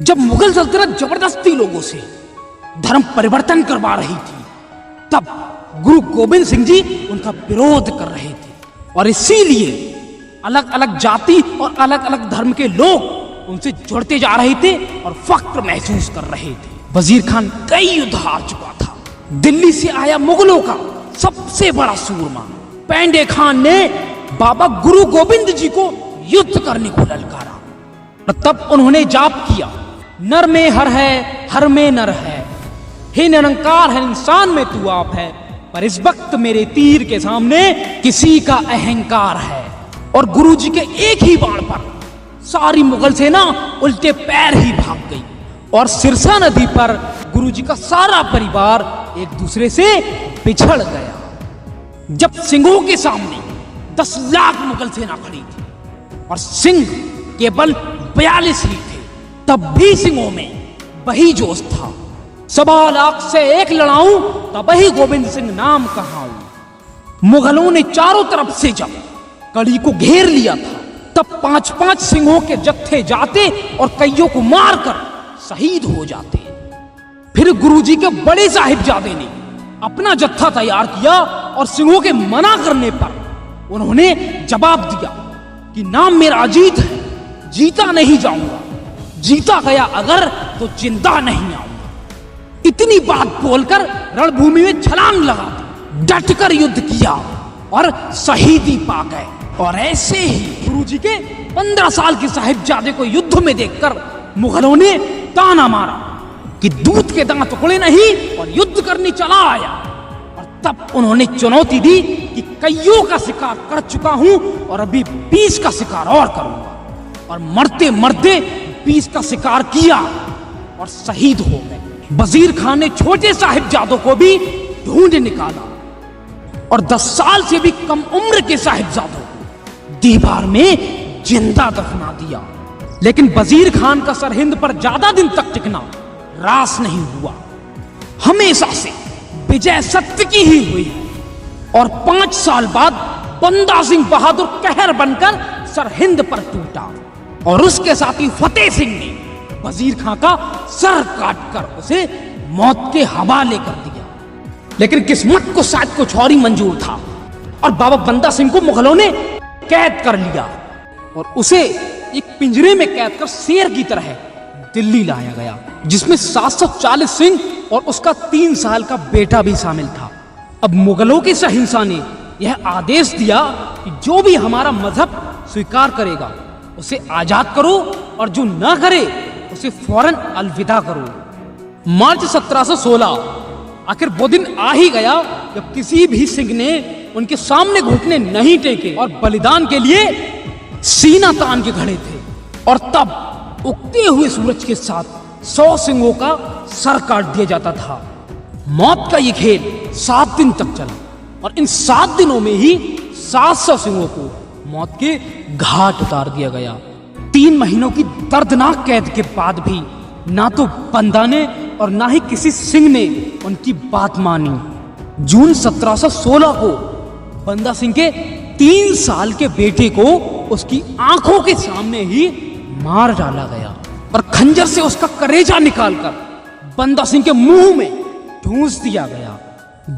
जब मुगल सल्तनत जबरदस्ती लोगों से धर्म परिवर्तन करवा रही थी, तब गुरु गोविंद सिंह जी उनका विरोध कर रहे थे और इसीलिए अलग अलग जाति और अलग अलग धर्म के लोग उनसे जुड़ते जा रहे थे और फख्र महसूस कर रहे थे। वजीर खान कई युद्ध हार चुका था। दिल्ली से आया मुगलों का सबसे बड़ा सूरमा पेंडे खान ने बाबा गुरु गोविंद जी को युद्ध करने को ललकारा। तब उन्होंने जाप किया, नर में हर में नर है, हे निरंकार है इंसान में तू आप है, पर इस वक्त मेरे तीर के सामने किसी का अहंकार है। और गुरु जी के एक ही बाण पर सारी मुगल सेना उल्टे पैर ही भाग गई और सिरसा नदी पर गुरु जी का सारा परिवार एक दूसरे से बिछड़ गया। जब सिंहों के सामने 10 लाख मुगल सेना खड़ी थी और सिंह केवल 42 ही थे, तब भी सिंहों में वही जोश था, 1.25 लाख से एक लड़ाऊं तब ही गोविंद सिंह नाम कहाऊं। मुगलों ने चारों तरफ से जब कड़ी को घेर लिया था, तब 5-5 सिंहों के जत्थे जाते और कईयों को मारकर शहीद हो जाते। फिर गुरुजी के बड़े साहिबजादे ने अपना जत्था तैयार किया और सिंहों के मना करने पर उन्होंने जवाब दिया कि नाम मेरा अजीत है, जीता नहीं जाऊंगा, जीता गया अगर तो जिंदा नहीं आऊंगा। इतनी बात बोलकर रणभूमि में छलांग लगा, डटकर युद्ध किया और शहीदी पा गए। और ऐसे ही गुरुजी के 15 साल के साहिबजादे को युद्ध में देखकर मुगलों ने ताना मारा कि दूध के दांत उखड़े नहीं और युद्ध करने चला आया। और तब उन्होंने चुनौती दी कि कईयों का शिकार कर चुका हूं और अभी 20 का शिकार और करूंगा। और मरते मरते 20 का शिकार किया और शहीद हो गए। वजीर खान ने छोटे साहिबजादों को भी ढूंढ निकाला और 10 साल से भी कम उम्र के साहिबजादों को दीवार में जिंदा दफना दिया। लेकिन वजीर खान का सरहिंद पर ज्यादा दिन तक टिकना रास नहीं हुआ। हमेशा से विजय सत्य की ही हुई और 5 साल बाद बंदा सिंह बहादुर कहर बनकर सरहिंद पर टूटा और उसके साथ ही फतेह सिंह ने वजीर खान का सर काटकर उसे मौत के हवाले कर दिया। लेकिन किस्मत को शायद कुछ और ही मंजूर था और बाबा बंदा सिंह को मुगलों ने कैद कर लिया और उसे एक पिंजरे में कैद कर शेर की तरह दिल्ली लाया गया, जिसमें 740 सिंह और उसका 3 साल का बेटा भी शामिल था। अब मुगलों के शहंशाह ने यह आदेश दिया कि जो भी हमारा मजहब स्वीकार करेगा उसे आजाद करो और जो ना करे उसे फौरन अलविदा करो। मार्च 1716 आखिर वो दिन आ ही गया जब किसी भी सिंह ने उनके सामने घुटने नहीं टेके और बलिदान के लिए सीना तान के खड़े थे। और तब उगते हुए सूरज के साथ 100 सिंहों का सर काट दिया जाता था। मौत का ये खेल 7 दिन तक चला और इन 7 दिनों में ही 700 सिंहों को मौत के घाट उतार दिया गया। 3 महीनों की दर्दनाक कैद के बाद भी ना तो बंदा ने और ना ही किसी सिंह ने उनकी बात मानी। जून 1716 को बंदा सिंह के 3 साल के बेटे को उसकी आंखों के सामने ही मार डाला गया और खंजर से उसका कलेजा निकालकर बंदा सिंह के मुंह में ठूंस दिया गया।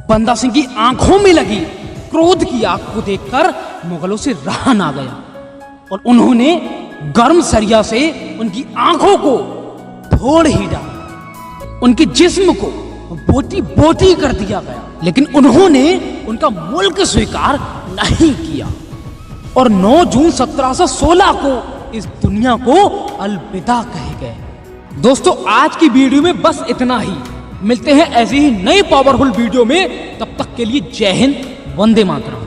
बंदा सिंह की आंखों में लगी क्रोध की आग को देखकर मुगलों से रहा ना गया और उन्होंने गर्म सरिया से उनकी आंखों को फोड़ ही डाला। उनके जिस्म को बोटी बोटी कर दिया गया, लेकिन उन्होंने उनका मुल्क स्वीकार नहीं किया और 9 जून 1716 को इस दुनिया को अलविदा कहे गए। दोस्तों, आज की वीडियो में बस इतना ही। मिलते हैं ऐसी ही नई पावरफुल वीडियो में, तब तक के लिए जय हिंद, वंदे मातरम।